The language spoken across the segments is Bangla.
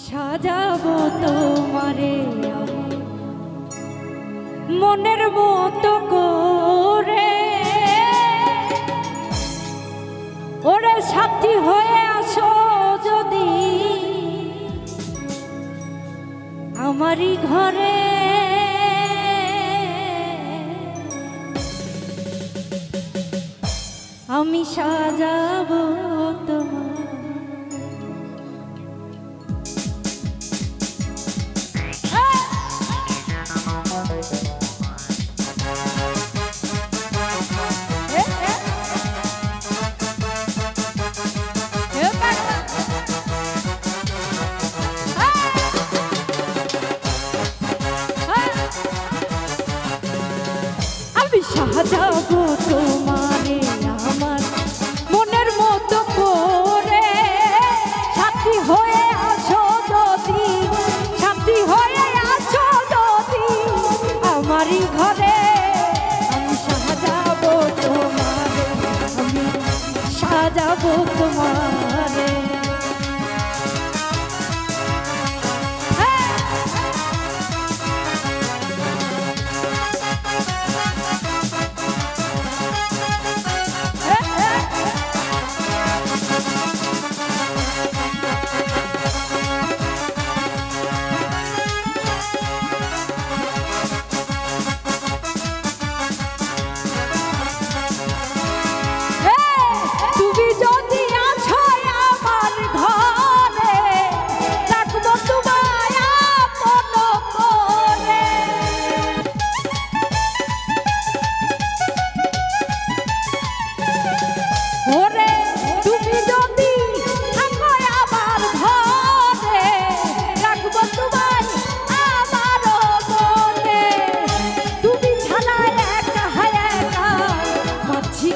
সাজাবো তোমারে মনের মতো করে, ওরে সাথী হয়ে আসো যদি আমারই ঘরে। আমি সাজাবো তোমার সাজাবো তোমারে আমার মনের মতো করে, সাথী হয়ে আসো যদি, সাথী হয়ে আসো যদি আমারই ঘরে। আমি সাজাবো তোমারে, আমি সাজাবো তোমারে।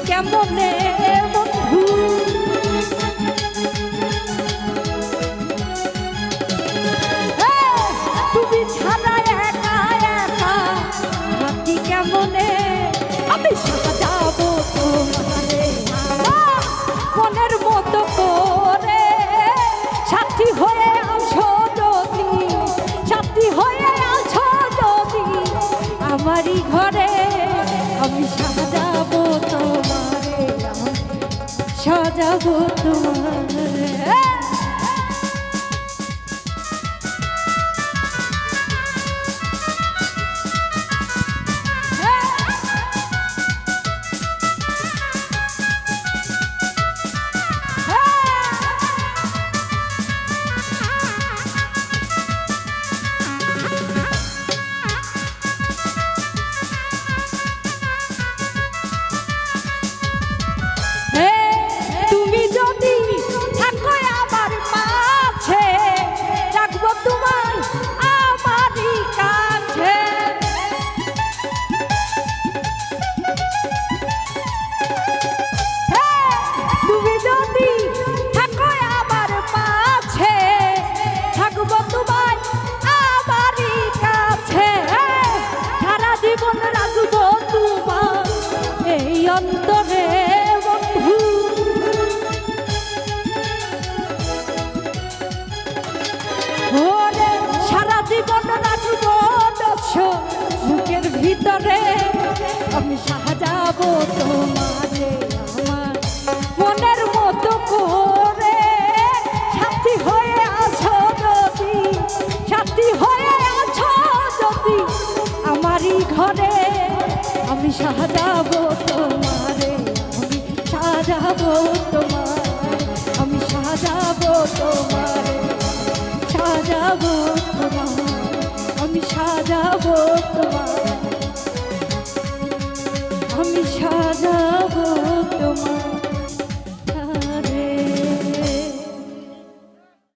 কেমনে বন্ধু তুমি ছাড়া একা একা থাকি কেমনে। আমি সাজাবো তোমারে মনের মতো করে, সাথী হয়ে আসো যদি, সাথী হয়ে আসো যদি আমারই ঘরে। আমি সাজাবো তোমারে, সাজাবো তোমারে। অন্তরে বন্ধু ওরে সারা জীবন রাখবো বুকের ভিতরে। আমি সাজাবো তোমারে আমার মনের মতো করে, সাথী হয়ে আছো যদি, সাথী হয়ে আছো যদি আমারই ঘরে। আমি সাজাবো তোমারে, আমি সাজাবো তোমারে, আমি সাজাবো তোমারে, সাজাবো তোমারে, আমি সাজাবো তোমারে, আমি সাজাবো তোমারে।